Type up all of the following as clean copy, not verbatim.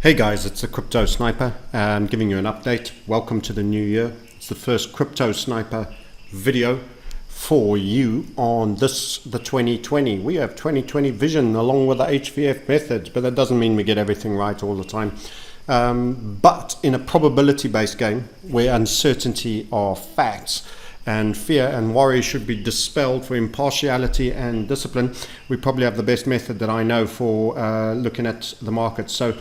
Hey guys, it's the Crypto Sniper. I'm giving you an update. Welcome to the new year. It's the first Crypto Sniper video for you on the 2020. We have 2020 vision along with the HVF methods, but that doesn't mean we get everything right all the time. But in a probability-based game where uncertainty are facts and fear and worry should be dispelled for impartiality and discipline, we probably have the best method that I know for looking at the market. So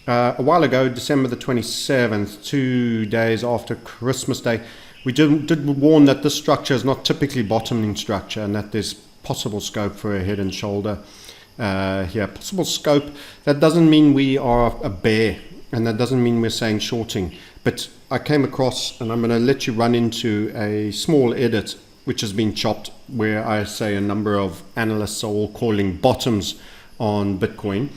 a while ago, December the 27th, 2 days after Christmas Day, we did warn that this structure is not typically bottoming structure and that there's possible scope for a head and shoulder here. Possible scope, that doesn't mean we are a bear and that doesn't mean we're saying shorting. But I came across, and I'm going to let you run into a small edit which has been chopped where I say a number of analysts are all calling bottoms on Bitcoin.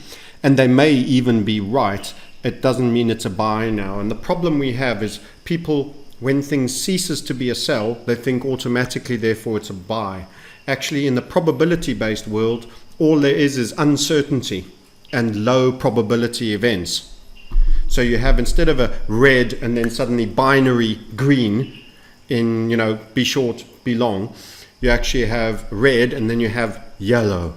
And they may even be right. It doesn't mean it's a buy now. And the problem we have is people, when things ceases to be a sell, they think automatically, therefore it's a buy. Actually, in the probability-based world, all there is uncertainty and low probability events. So you have, instead of a red and then suddenly binary green in, be short, be long, you actually have red and then you have yellow.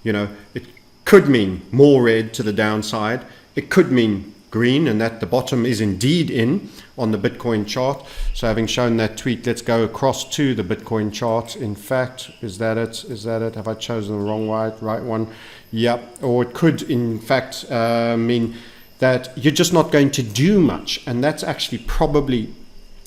It could mean more red to the downside. It could mean green, and that the bottom is indeed in on the Bitcoin chart. So having shown that tweet, let's go across to the Bitcoin chart. In fact, is that it? Have I chosen the wrong right one? Yep. Or it could, in fact, mean that you're just not going to do much. And that's actually probably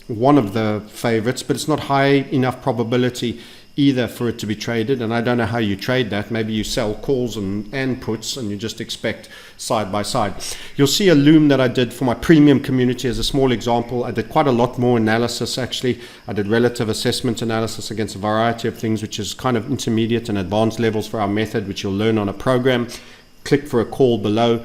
one of the favorites, but it's not high enough probability either for it to be traded. And I don't know how you trade that. Maybe you sell calls and puts and you just expect side by side. You'll see a loom that I did for my premium community as a small example. I did quite a lot more analysis actually. I did relative assessment analysis against a variety of things, which is kind of intermediate and advanced levels for our method, which you'll learn on a program. Click for a call below.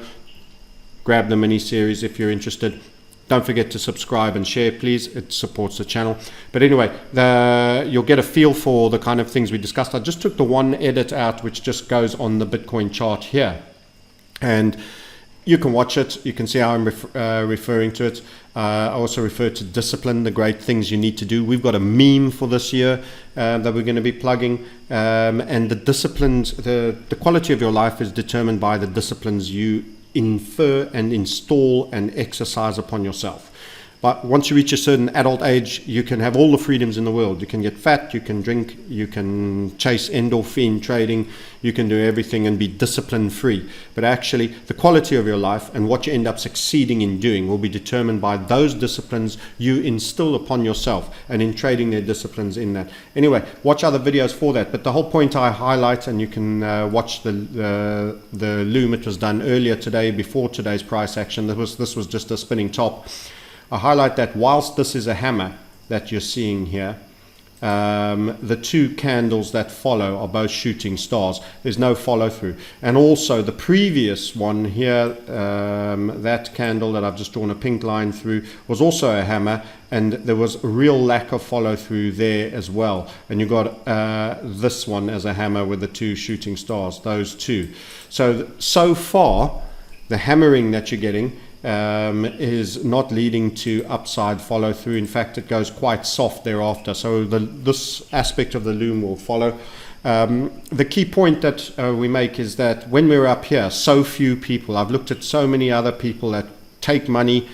Grab the mini series if you're interested. Don't forget to subscribe and share, please. It supports the channel. But anyway, you'll get a feel for the kind of things we discussed. I just took the one edit out, which just goes on the Bitcoin chart here. And you can watch it. You can see how I'm referring to it. I also refer to discipline, the great things you need to do. We've got a meme for this year that we're going to be plugging. And the disciplines, the quality of your life is determined by the disciplines you infer and install and exercise upon yourself. But once you reach a certain adult age, you can have all the freedoms in the world. You can get fat, you can drink, you can chase endorphin trading, you can do everything and be discipline free. But actually, the quality of your life and what you end up succeeding in doing will be determined by those disciplines you instill upon yourself and in trading their disciplines in that. Anyway, watch other videos for that. But the whole point I highlight, and you can watch the loom, it was done earlier today before today's price action. This was just a spinning top. I highlight that whilst this is a hammer that you're seeing here, the two candles that follow are both shooting stars. There's no follow through. And also the previous one here, that candle that I've just drawn a pink line through, was also a hammer, and there was a real lack of follow through there as well. And you got this one as a hammer with the two shooting stars, those two. So far, the hammering that you're getting is not leading to upside follow through. In fact, it goes quite soft thereafter. So this aspect of the loom will follow. The key point that we make is that when we're up here, so few people, I've looked at so many other people that take money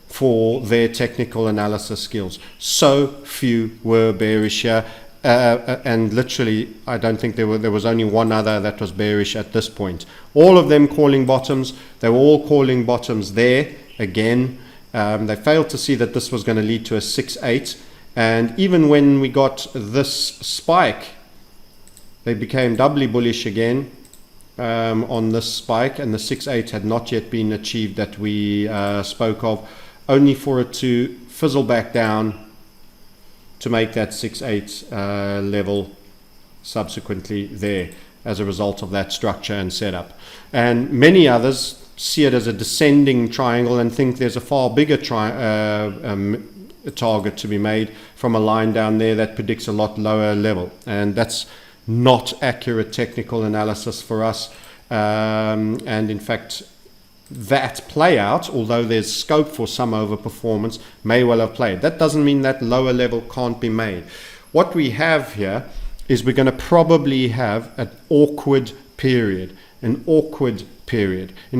for their technical analysis skills. So few were bearish here. And literally, I don't think there was only one other that was bearish at this point. All of them calling bottoms. They were all calling bottoms there again. They failed to see that this was going to lead to a 6-8. And even when we got this spike, they became doubly bullish again on this spike. And the 6-8 had not yet been achieved that we spoke of, only for it to fizzle back down to make that 6-8 level subsequently there as a result of that structure and setup. And many others see it as a descending triangle and think there's a far bigger target to be made from a line down there that predicts a lot lower level. And that's not accurate technical analysis for us. And in fact, that play out, although there's scope for some overperformance, may well have played. That doesn't mean that lower level can't be made. What we have here is we're going to probably have an awkward period. In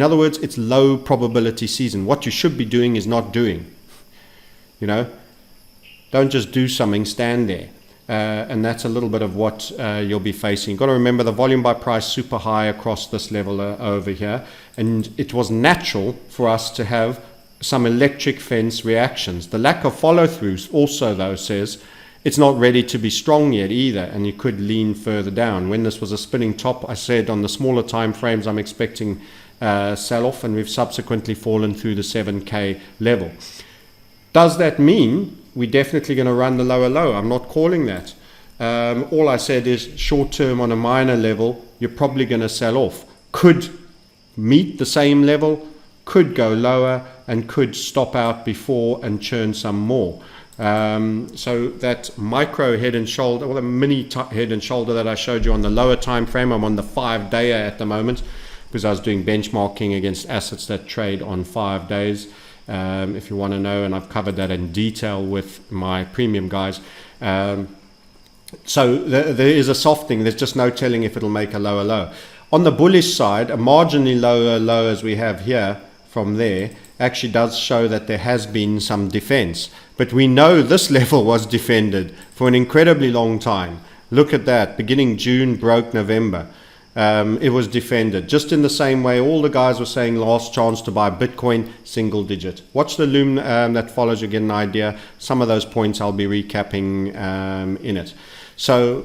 other words, it's low probability season. What you should be doing is not doing. You know, don't just do something, stand there. And that's a little bit of what you'll be facing. You've got to remember the volume by price super high across this level over here. And it was natural for us to have some electric fence reactions. The lack of follow-throughs also, though, says it's not ready to be strong yet either, and you could lean further down. When this was a spinning top, I said on the smaller time frames I'm expecting sell-off, and we've subsequently fallen through the 7K level. Does that mean we're definitely going to run the lower low? I'm not calling that. All I said is short term on a minor level, you're probably going to sell off. Could meet the same level, could go lower, and could stop out before and churn some more. So that micro head and shoulder, or the mini head and shoulder that I showed you on the lower time frame, I'm on the 5-day at the moment because I was doing benchmarking against assets that trade on 5 days. If you want to know, and I've covered that in detail with my premium guys. So there is a softening. There's just no telling if it'll make a lower low. On the bullish side, a marginally lower low as we have here from there actually does show that there has been some defense. But we know this level was defended for an incredibly long time. Look at that, beginning June, broke November. It was defended just in the same way all the guys were saying last chance to buy Bitcoin, single digit. Watch the loom that follows, you get an idea. Some of those points I'll be recapping in it. So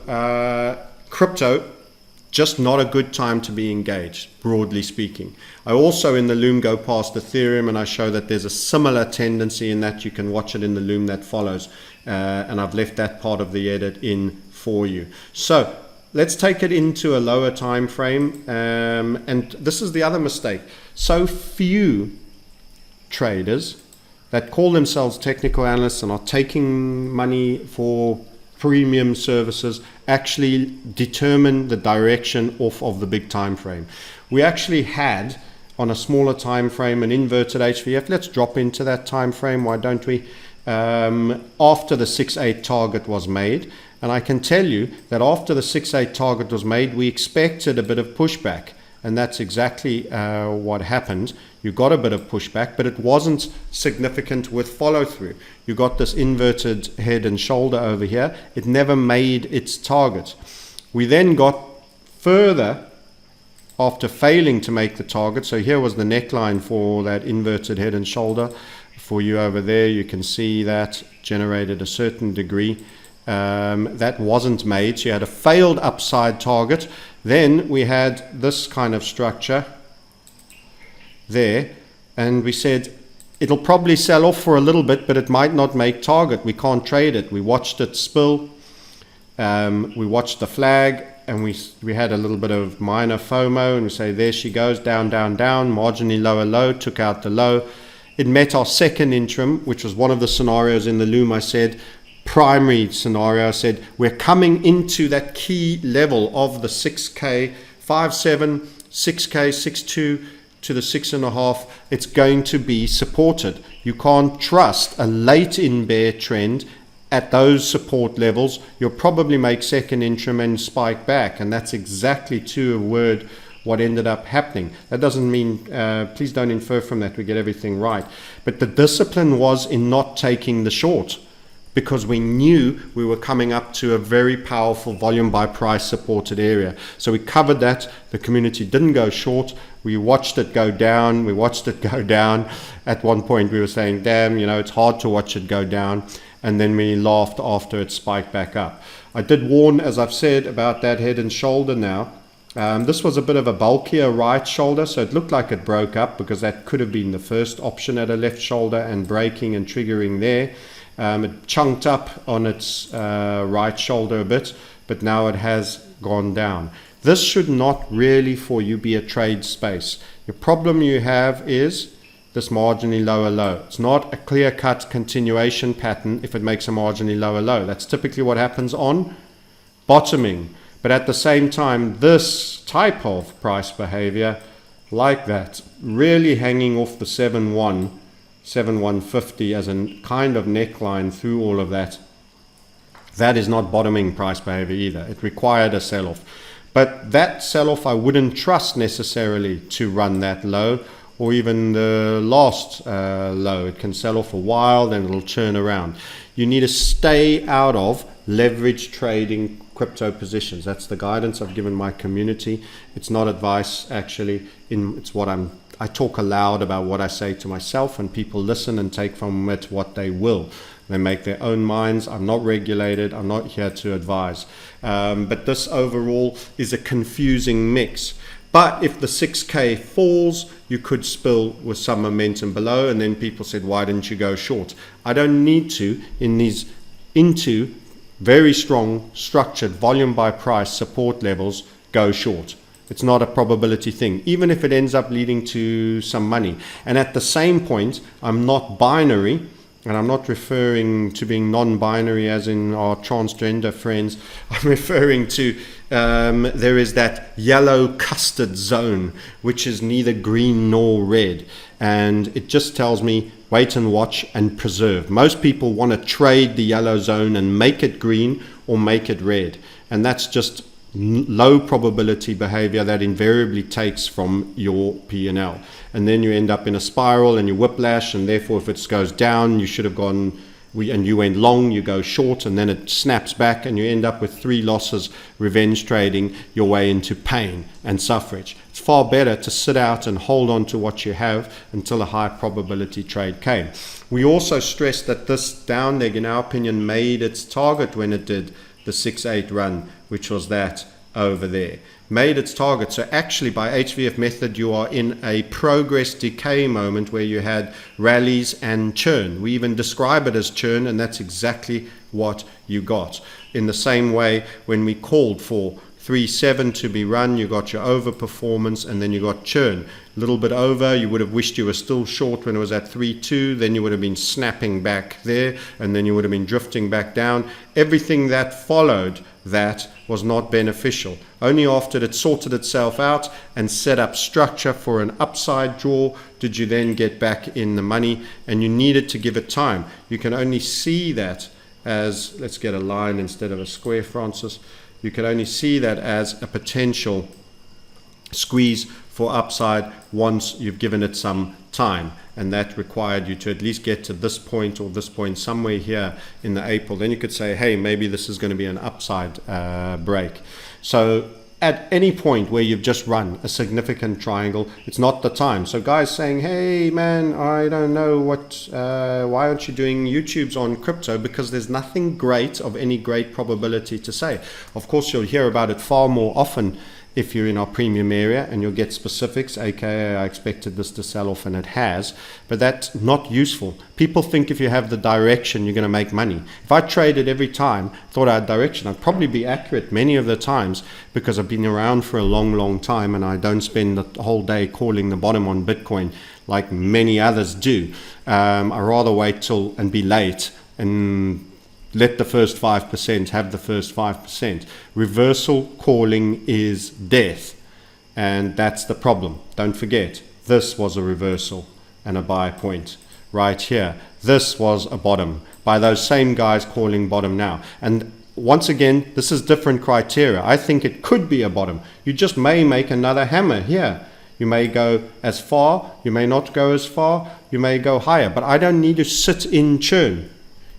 crypto, just not a good time to be engaged, broadly speaking. I also in the loom go past Ethereum, and I show that there's a similar tendency in that. You can watch it in the loom that follows, and I've left that part of the edit in for you. So let's take it into a lower time frame, and this is the other mistake. So few traders that call themselves technical analysts and are taking money for premium services actually determine the direction off of the big time frame. We actually had on a smaller time frame an inverted HVF. Let's drop into that time frame, why don't we? After the 6-8 target was made, and I can tell you that after the 6-8 target was made, we expected a bit of pushback, and that's exactly what happened. You got a bit of pushback, but it wasn't significant with follow through. You got this inverted head and shoulder over here. It never made its target. We then got further after failing to make the target. So here was the neckline for that inverted head and shoulder. For you over there, you can see that generated a certain degree. That wasn't made, so you had a failed upside target. Then we had this kind of structure there, and we said it'll probably sell off for a little bit, but it might not make target. We can't trade it. We watched it spill. We watched the flag, and we had a little bit of minor FOMO, and we say there she goes, down, down, down, marginally lower low, took out the low. It met our second interim, which was one of the scenarios in the loom. I said primary scenario, I said we're coming into that key level of the 6K, 5.7, 6K, 6.2 to the 6.5. It's going to be supported. You can't trust a late in bear trend at those support levels. You'll probably make second interim and spike back, and that's exactly to a word what ended up happening. That doesn't mean, please don't infer from that we get everything right, but the discipline was in not taking the short, because we knew we were coming up to a very powerful volume by price supported area. So we covered that. The community didn't go short. We watched it go down. We watched it go down. At one point we were saying, damn, you know, it's hard to watch it go down. And then we laughed after it spiked back up. I did warn, as I've said, about that head and shoulder now. This was a bit of a bulkier right shoulder, so it looked like it broke up, because that could have been the first option at a left shoulder and breaking and triggering there. It chunked up on its right shoulder a bit, but now it has gone down. This should not really for you be a trade space. The problem you have is this marginally lower low. It's not a clear-cut continuation pattern if it makes a marginally lower low. That's typically what happens on bottoming. But at the same time, this type of price behavior like that, really hanging off the 7.1, 7.150 as a kind of neckline through all of that. That is not bottoming price behavior either. It required a sell-off. But that sell-off I wouldn't trust necessarily to run that low, or even the last low. It can sell off a while, then it'll turn around. You need to stay out of leverage trading crypto positions. That's the guidance I've given my community. It's not advice, actually. It's what I talk aloud about what I say to myself, and people listen and take from it what they will. They make their own minds. I'm not regulated. I'm not here to advise. But this overall is a confusing mix. But if the 6K falls, you could spill with some momentum below. And then people said, why didn't you go short? I don't need to into very strong structured volume by price support levels go short. It's not a probability thing, even if it ends up leading to some money. And at the same point, I'm not binary. And I'm not referring to being non-binary as in our transgender friends. I'm referring to there is that yellow custard zone, which is neither green nor red. And it just tells me wait and watch and preserve. Most people want to trade the yellow zone and make it green or make it red. And that's just low probability behavior that invariably takes from your P&L. And then you end up in a spiral and you whiplash, and therefore if it goes down, you should have gone, and you went long, you go short, and then it snaps back and you end up with 3 losses, revenge trading your way into pain and suffrage. It's far better to sit out and hold on to what you have until a high probability trade came. We also stressed that this down leg, in our opinion, made its target when it did the 6-8 run, which was that over there. Made its target. So actually by HVF method, you are in a progress decay moment where you had rallies and churn. We even describe it as churn, and that's exactly what you got. In the same way, when we called for 3.7 to be run, you got your overperformance, and then you got churn. A little bit over, you would have wished you were still short when it was at 3.2, then you would have been snapping back there, and then you would have been drifting back down. Everything that followed that was not beneficial. Only after it sorted itself out and set up structure for an upside draw did you then get back in the money, and you needed to give it time. You can only see that as, let's get a line instead of a square, Francis. You can only see that as a potential squeeze for upside once you've given it some time, and that required you to at least get to this point or this point somewhere here in the April. Then you could say, hey, maybe this is going to be an upside break. So at any point where you've just run a significant triangle, it's not the time. So guys saying, hey man, I don't know what, why aren't you doing YouTubes on crypto? Because there's nothing great of any great probability to say. Of course, you'll hear about it far more often if you're in our premium area, and you'll get specifics, aka I expected this to sell off and it has, but that's not useful. People think if you have the direction, you're going to make money. If I traded every time, thought I had direction, I'd probably be accurate many of the times, because I've been around for a long time and I don't spend the whole day calling the bottom on Bitcoin like many others do. I rather wait till and be late and let the first 5% have the first 5%. Reversal calling is death, and that's the problem. Don't forget, this was a reversal and a buy point right here. This was a bottom by those same guys calling bottom now. And once again, this is different criteria. I think it could be a bottom. You just may make another hammer here. You may go as far, you may not go as far, you may go higher, but I don't need to sit in churn.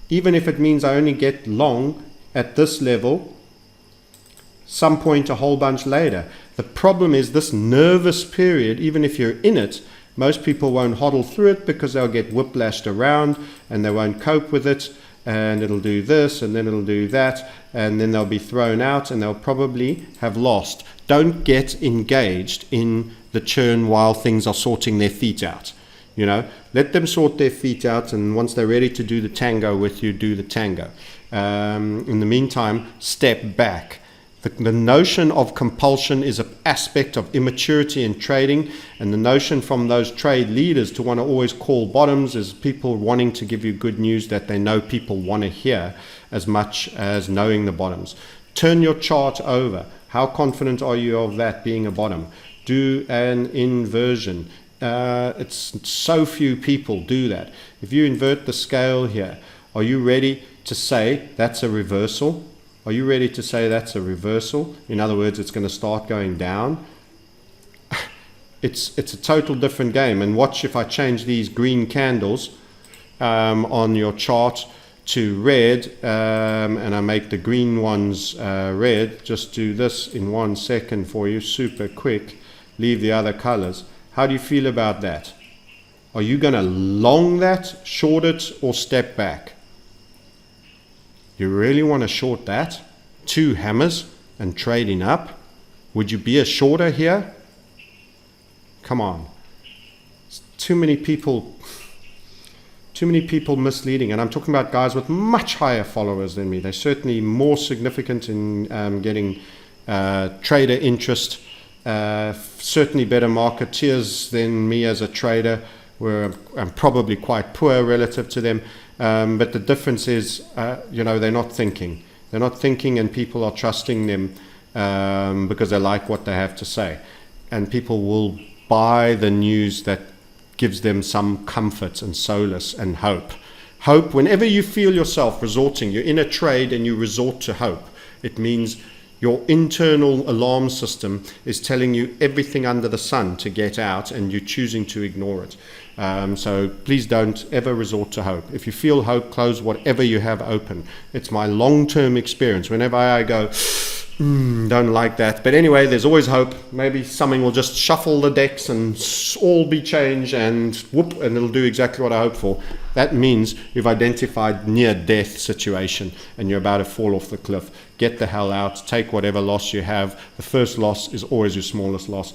Even if it means I only get long at this level, some point a whole bunch later. The problem is this nervous period, even if you're in it, most people won't hodl through it because they'll get whiplashed around and they won't cope with it, and it'll do this and then it'll do that, and then they'll be thrown out and they'll probably have lost. Don't get engaged in the churn while things are sorting their feet out. You know, let them sort their feet out, and once they're ready to do the tango with you, do the tango. In the meantime, step back. The notion of compulsion is an aspect of immaturity in trading, and the notion from those trade leaders to want to always call bottoms is people wanting to give you good news that they know people want to hear, as much as knowing the bottoms. Turn your chart over. How confident are you of that being a bottom? do an inversion. It's so few people do that. If you invert the scale here, are you ready to say that's a reversal? Are you ready to say that's a reversal? In other words, it's going to start going down. It's a total different game. And watch if I change these green candles on your chart to red, and I make the green ones red. Just do this in 1 second for you, super quick. Leave the other colors. How do you feel about that? Are you going to long that, short it, or step back? You really want to short that? 2 hammers and trading up? Would you be a shorter here? Come on. It's too many people misleading, and I'm talking about guys with much higher followers than me. They're certainly more significant in getting trader interest, certainly better marketeers than me as a trader, where I'm probably quite poor relative to them. But the difference is, they're not thinking. They're not thinking, and people are trusting them because they like what they have to say. And people will buy the news that gives them some comfort and solace and hope. Hope, whenever you feel yourself resorting, you're in a trade and you resort to hope, it means your internal alarm system is telling you everything under the sun to get out, and you're choosing to ignore it. So please don't ever resort to hope. If you feel hope, close whatever you have open. It's my long-term experience. Whenever I go, don't like that. But anyway, there's always hope. Maybe something will just shuffle the decks and all be changed, and whoop, and it'll do exactly what I hope for. That means you've identified near-death situation and you're about to fall off the cliff. Get the hell out. Take whatever loss you have. The first loss is always your smallest loss.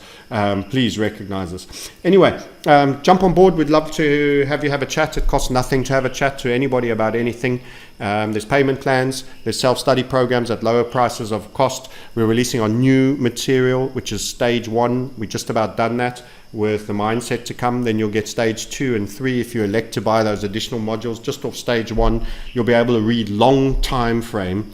Please recognize this. Anyway, jump on board. We'd love to have you have a chat. It costs nothing to have a chat to anybody about anything. There's payment plans. There's self-study programs at lower prices of cost. We're releasing our new material, which is stage 1. We're just about done that with the mindset to come. Then you'll get stage 2 and 3 if you elect to buy those additional modules. Just off stage 1, you'll be able to read long time frame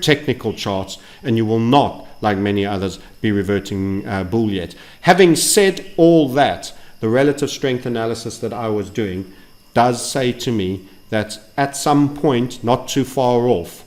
technical charts, and you will not, like many others, be reverting bull yet. Having said all that, the relative strength analysis that I was doing does say to me that at some point, not too far off,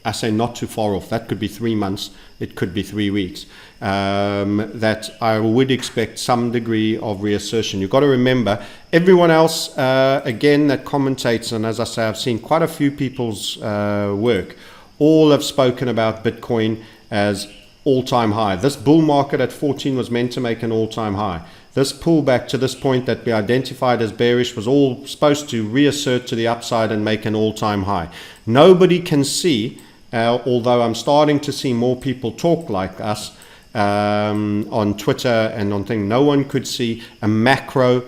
I say not too far off, that could be 3 months, it could be 3 weeks, that I would expect some degree of reassertion. You've got to remember, everyone else, again, that commentates, and as I say, I've seen quite a few people's work, all have spoken about Bitcoin as all-time high. This bull market at 14 was meant to make an all-time high. This pullback to this point that we identified as bearish was all supposed to reassert to the upside and make an all-time high. Nobody can see, although I'm starting to see more people talk like us on Twitter and on things, no one could see a macro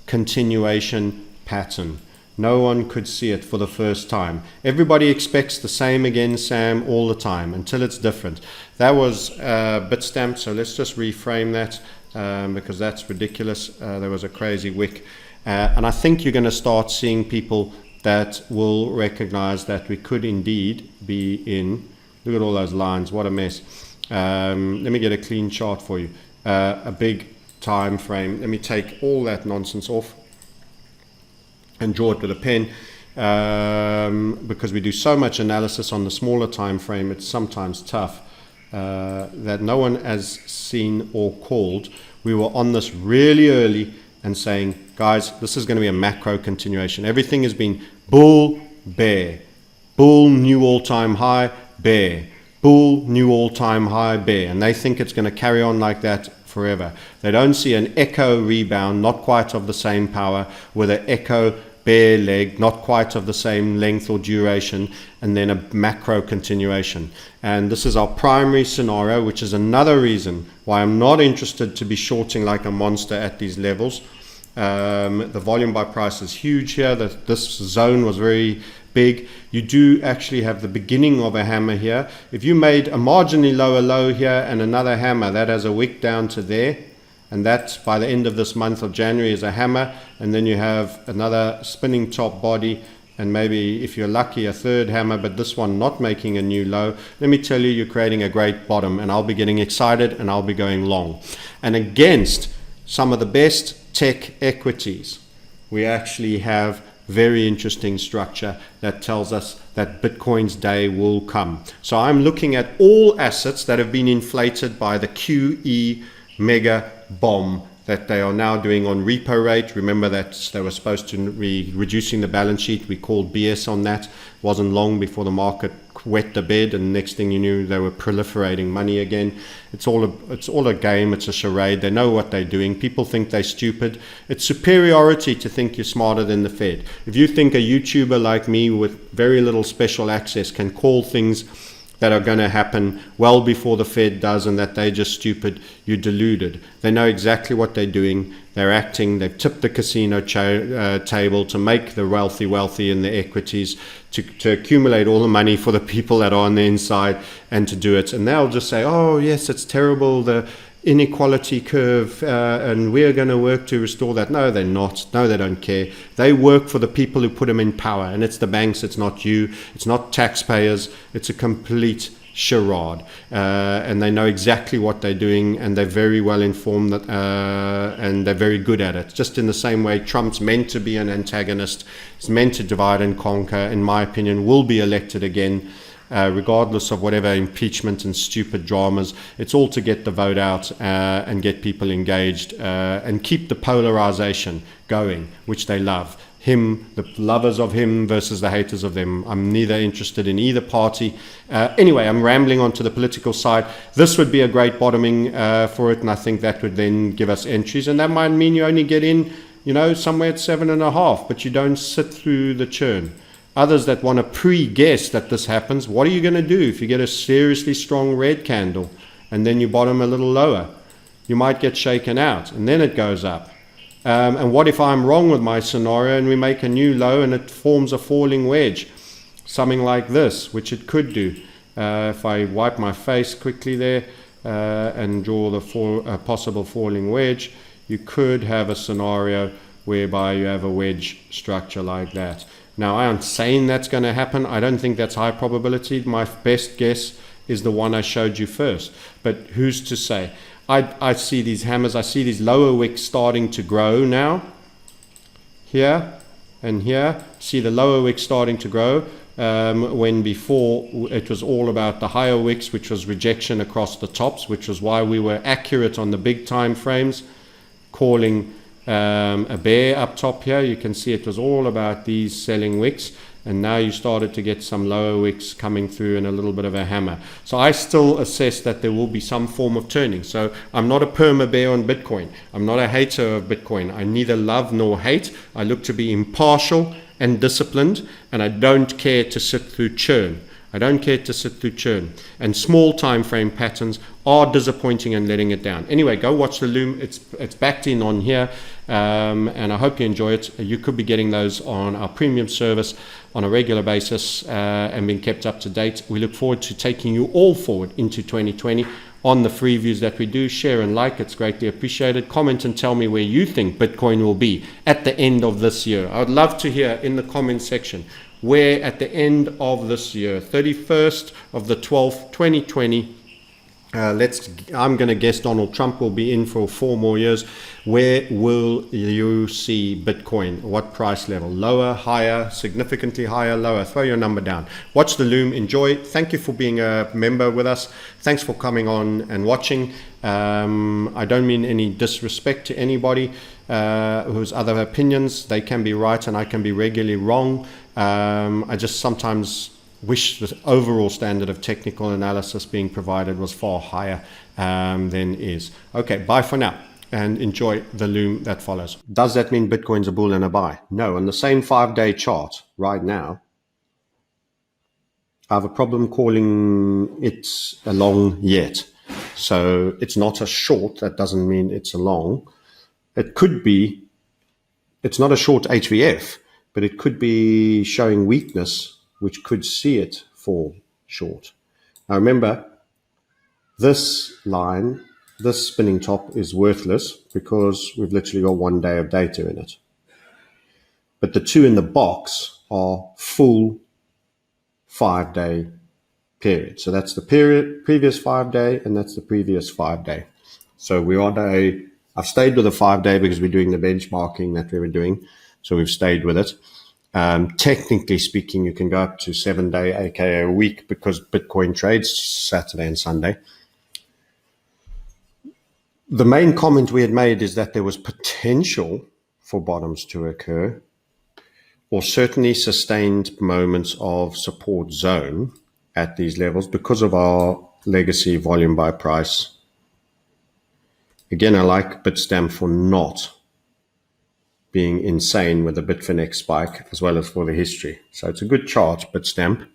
continuation pattern. No one could see it for the first time. Everybody expects the same again, Sam, all the time, until it's different. That was Bitstamp, so let's just reframe that because that's ridiculous. There was a crazy wick. And I think you're going to start seeing people that will recognize that we could indeed be in, look at all those lines, what a mess. Let me get a clean chart for you, a big time frame. Let me take all that nonsense off and draw it with a pen, because we do so much analysis on the smaller time frame, it's sometimes tough, that no one has seen or called. We were on this really early and saying, guys, this is going to be a macro continuation. Everything has been bull, bear, bull, new all-time high, bear, bull, new all-time high, bear. And they think it's going to carry on like that forever. They don't see an echo rebound, not quite of the same power, with an echo bear leg, not quite of the same length or duration, and then a macro continuation. And this is our primary scenario, which is another reason why I'm not interested to be shorting like a monster at these levels. The volume by price is huge here. This zone was very big. You do actually have the beginning of a hammer here. If you made a marginally lower low here and another hammer, that has a wick down to there, and that by the end of this month of January is a hammer, and then you have another spinning top body and maybe if you're lucky a third hammer, but this one not making a new low, let me tell you, you're creating a great bottom, and I'll be getting excited and I'll be going long. And against some of the best tech equities, we actually have very interesting structure that tells us that Bitcoin's day will come. So I'm looking at all assets that have been inflated by the QE mega bomb that they are now doing on repo rate. Remember that they were supposed to be reducing the balance sheet. We called BS on that. Wasn't long before the market wet the bed, and next thing you knew, they were proliferating money again. It's all a game. It's a charade. They know what they're doing. People think they're stupid. It's superiority to think you're smarter than the Fed. If you think a YouTuber like me with very little special access can call things that are going to happen well before the Fed does, and that they're just stupid, you're deluded. They know exactly what they're doing. They're acting. They've tipped the casino table to make the wealthy in the equities, to accumulate all the money for the people that are on the inside, and to do it. And they'll just say, oh yes, it's terrible, the inequality curve, and we're going to work to restore that. No, they're not. No, they don't care. They work for the people who put them in power, and it's the banks. It's not you. It's not taxpayers. It's a complete charade, and they know exactly what they're doing, and they're very well informed, and they're very good at it. Just in the same way Trump's meant to be an antagonist, he's meant to divide and conquer, in my opinion, will be elected again. Regardless of whatever impeachment and stupid dramas, it's all to get the vote out and get people engaged and keep the polarization going, which they love. Him, the lovers of him versus the haters of them. I'm neither interested in either party. Anyway, I'm rambling onto the political side. This would be a great bottoming for it, and I think that would then give us entries, and that might mean you only get in, somewhere at 7.5, but you don't sit through the churn. Others that want to pre-guess that this happens, what are you going to do if you get a seriously strong red candle and then you bottom a little lower? You might get shaken out and then it goes up. And what if I'm wrong with my scenario and we make a new low and it forms a falling wedge? Something like this, which it could do. If I wipe my face quickly there and draw the possible falling wedge, you could have a scenario whereby you have a wedge structure like that. Now, I'm saying that's going to happen. I don't think that's high probability. My best guess is the one I showed you first. But who's to say? I see these hammers. I see these lower wicks starting to grow now. Here and here. See the lower wicks starting to grow. When before it was all about the higher wicks, which was rejection across the tops, which was why we were accurate on the big time frames, calling a bear up top here. You can see it was all about these selling wicks, and now you started to get some lower wicks coming through and a little bit of a hammer. So I still assess that there will be some form of turning. So I'm not a perma bear on Bitcoin. I'm not a hater of Bitcoin. I neither love nor hate. I look to be impartial and disciplined, and I don't care to sit through churn. I don't care to sit through churn. And small time frame patterns are disappointing and letting it down. Anyway, go watch the Loom. It's backed in on here, and I hope you enjoy it. You could be getting those on our premium service on a regular basis and being kept up to date. We look forward to taking you all forward into 2020 on the free views that we do. Share and like. It's greatly appreciated. Comment and tell me where you think Bitcoin will be at the end of this year. I would love to hear in the comment section where at the end of this year, 31st of the 12th, 2020, I'm going to guess Donald Trump will be in for 4 more years. Where will you see Bitcoin? What price level? Lower, higher, significantly higher, lower? Throw your number down. Watch the Loom. Enjoy. Thank you for being a member with us. Thanks for coming on and watching. I don't mean any disrespect to anybody who's other opinions. They can be right and I can be regularly wrong. I just sometimes wish the overall standard of technical analysis being provided was far higher than is. Okay, bye for now and enjoy the Loom that follows. Does that mean Bitcoin's a bull and a buy? No, on the same 5-day chart right now, I have a problem calling it a long yet. So it's not a short. That doesn't mean it's a long. It could be, it's not a short HVF, but it could be showing weakness, which could see it fall short. Now remember, this line, this spinning top is worthless because we've literally got 1 day of data in it. but the two in the box are full 5-day period. So that's the previous 5-day, and that's the previous 5-day. So we're on I've stayed with the 5-day because we're doing the benchmarking that we were doing. So we've stayed with it. Technically speaking, you can go up to 7-day, aka a week, because Bitcoin trades Saturday and Sunday. The main comment we had made is that there was potential for bottoms to occur, or certainly sustained moments of support zone at these levels because of our legacy volume by price. Again, I like Bitstamp for not being insane with the Bitfinex spike, as well as for the history. So it's a good chart, Bitstamp.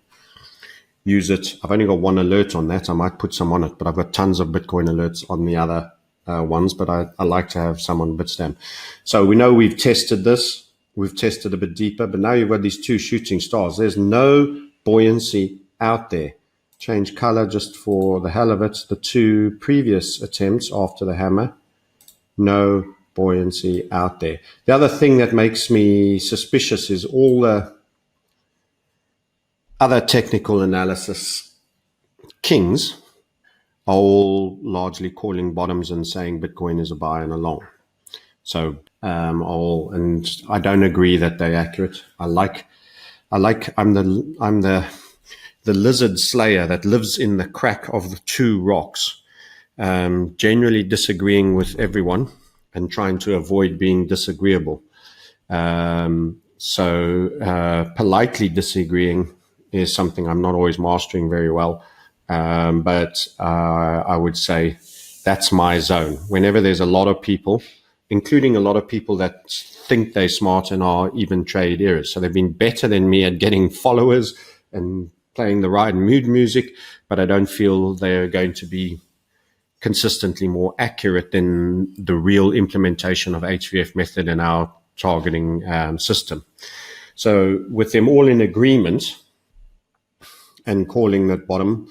Use it. I've only got one alert on that. I might put some on it, but I've got tons of Bitcoin alerts on the other ones, but I like to have some on Bitstamp. So we know we've tested this. We've tested a bit deeper, but now you've got these two shooting stars. There's no buoyancy out there. Change color just for the hell of it. The two previous attempts after the hammer, no buoyancy out there. The other thing that makes me suspicious is all the other technical analysis kings are all largely calling bottoms and saying Bitcoin is a buy and a long. So and I don't agree that they're accurate. I'm the lizard slayer that lives in the crack of the two rocks, generally disagreeing with everyone and trying to avoid being disagreeable. Politely disagreeing is something I'm not always mastering very well. But I would say that's my zone. Whenever there's a lot of people, including a lot of people that think they're smart and are even trade eras. So they've been better than me at getting followers and playing the right mood music, but I don't feel they're going to be consistently more accurate than the real implementation of HVF method in our targeting system. So with them all in agreement and calling that bottom,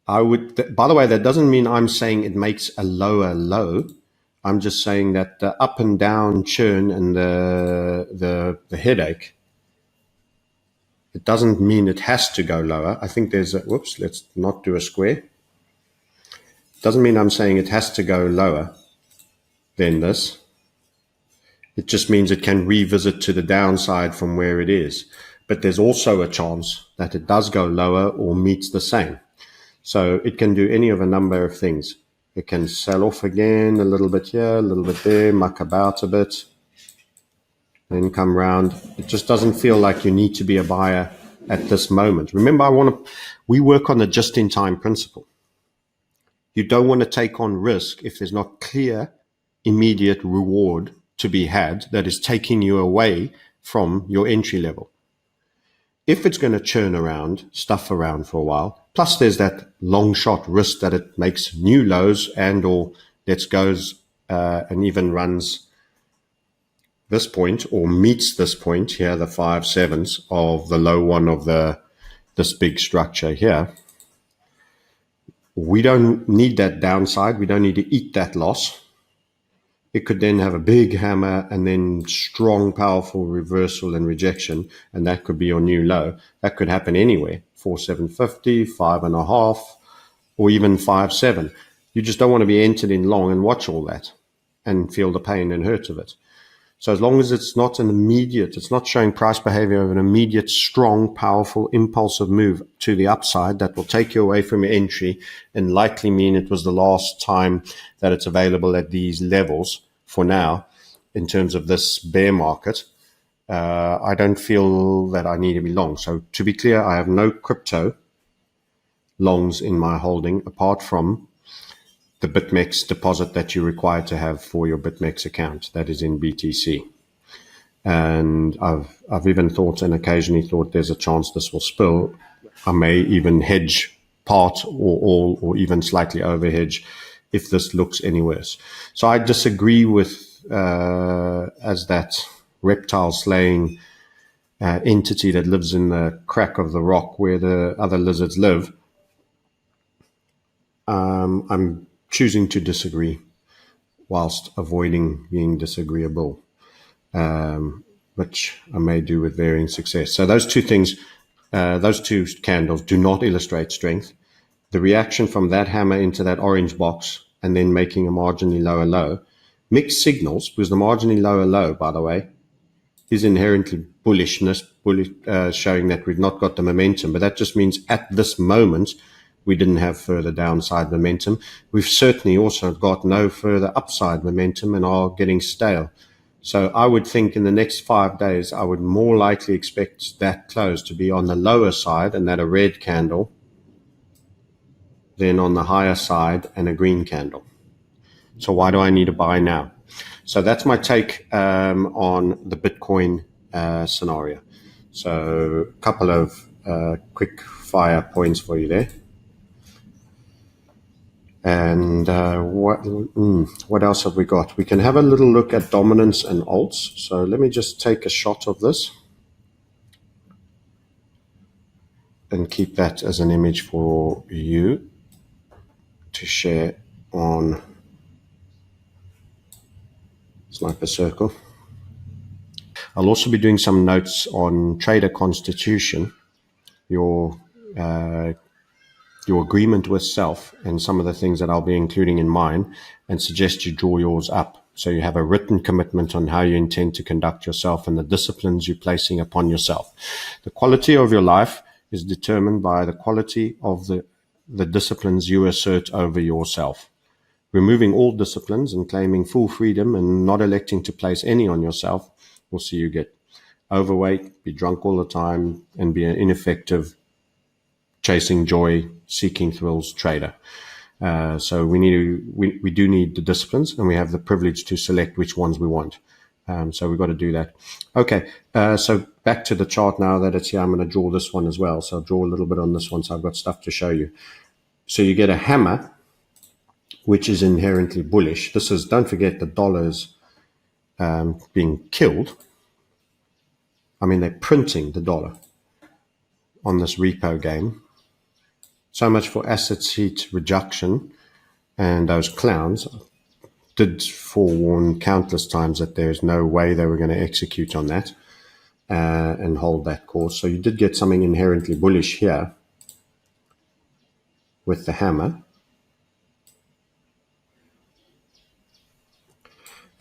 I would, by the way, that doesn't mean I'm saying it makes a lower low. I'm just saying that the up and down churn and the headache, it doesn't mean it has to go lower. I think there's a, whoops, let's not do a square. It doesn't mean I'm saying it has to go lower than this. It just means it can revisit to the downside from where it is. But there's also a chance that it does go lower or meets the same. So it can do any of a number of things. It can sell off again a little bit here, a little bit there, muck about a bit, then come round. It just doesn't feel like you need to be a buyer at this moment. Remember, we work on the just-in-time principle. You don't want to take on risk if there's not clear, immediate reward to be had that is taking you away from your entry level. If it's going to churn around, stuff around for a while, plus there's that long shot risk that it makes new lows and or lets goes and even runs this point or meets this point here, the 5/7s of the low one of this big structure here. We don't need that downside. We don't need to eat that loss. It could then have a big hammer and then strong, powerful reversal and rejection, and that could be your new low. That could happen anywhere, 4,750, 5.5, or even 5.7. You just don't want to be entered in long and watch all that and feel the pain and hurt of it. So as long as it's not an immediate, it's not showing price behavior of an immediate, strong, powerful, impulsive move to the upside that will take you away from your entry and likely mean it was the last time that it's available at these levels for now in terms of this bear market, I don't feel that I need to be long. So to be clear, I have no crypto longs in my holding apart from the BitMEX deposit that you're required to have for your BitMEX account. That is in BTC. And I've even thought and occasionally thought there's a chance this will spill. I may even hedge part or all or even slightly over hedge if this looks any worse. So I disagree with as that reptile slaying entity that lives in the crack of the rock where the other lizards live. I'm choosing to disagree whilst avoiding being disagreeable. which I may do with varying success. So those two things, those two candles do not illustrate strength. The reaction from that hammer into that orange box and then making a marginally lower low, mixed signals, because the marginally lower low, by the way, is inherently bullishness, showing that we've not got the momentum. But that just means at this moment, we didn't have further downside momentum. We've certainly also got no further upside momentum and are getting stale. So I would think in the next 5 days, I would more likely expect that close to be on the lower side and that a red candle, then on the higher side and a green candle. So why do I need to buy now? So that's my take on the Bitcoin scenario. So a couple of quick fire points for you there. And what else have we got? We can have a little look at dominance and alts. So let me just take a shot of this and keep that as an image for you to share on Sniper Circle. I'll also be doing some notes on trader constitution, your agreement with self, and some of the things that I'll be including in mine, and suggest you draw yours up. So you have a written commitment on how you intend to conduct yourself and the disciplines you're placing upon yourself. The quality of your life is determined by the quality of the disciplines you assert over yourself. Removing all disciplines and claiming full freedom and not electing to place any on yourself will see you get overweight, be drunk all the time, and be an ineffective, chasing joy, seeking thrills trader. So we do need the disciplines, and we have the privilege to select which ones we want. So we've got to do that. Okay, so back to the chart now that it's here. I'm going to draw this one as well. So I'll draw a little bit on this one, so I've got stuff to show you. So you get a hammer, which is inherently bullish. This is, don't forget, the dollar's being killed. I mean, they're printing the dollar on this repo game. So much for asset heat reduction, and those clowns did forewarn countless times that there's no way they were going to execute on that and hold that course. So you did get something inherently bullish here with the hammer.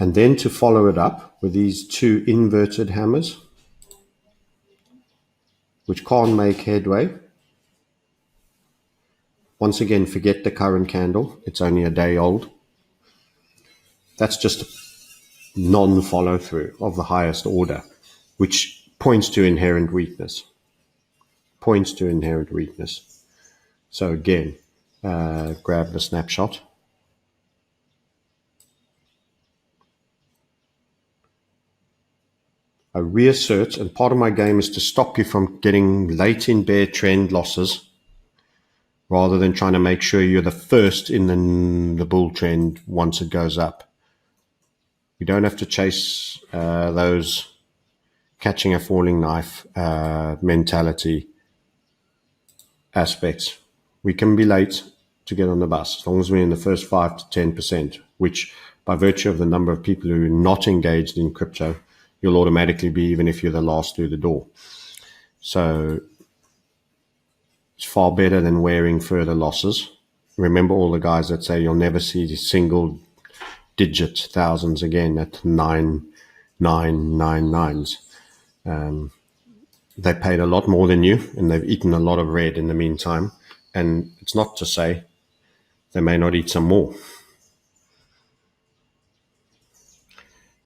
And then to follow it up with these two inverted hammers, which can't make headway. Once again, forget the current candle. It's only a day old. That's just a non-follow through of the highest order, which points to inherent weakness. Points to inherent weakness. So again, grab the snapshot. I reassert, and part of my game is to stop you from getting late in bear trend losses, rather than trying to make sure you're the first in the bull trend once it goes up. You don't have to chase those catching a falling knife mentality aspects. We can be late to get on the bus, as long as we're in the first 5 to 10%, which by virtue of the number of people who are not engaged in crypto, you'll automatically be, even if you're the last through the door. So it's far better than wearing further losses. Remember all the guys that say you'll never see single digit thousands again at 9999s. They paid a lot more than you, and they've eaten a lot of red in the meantime. And it's not to say they may not eat some more.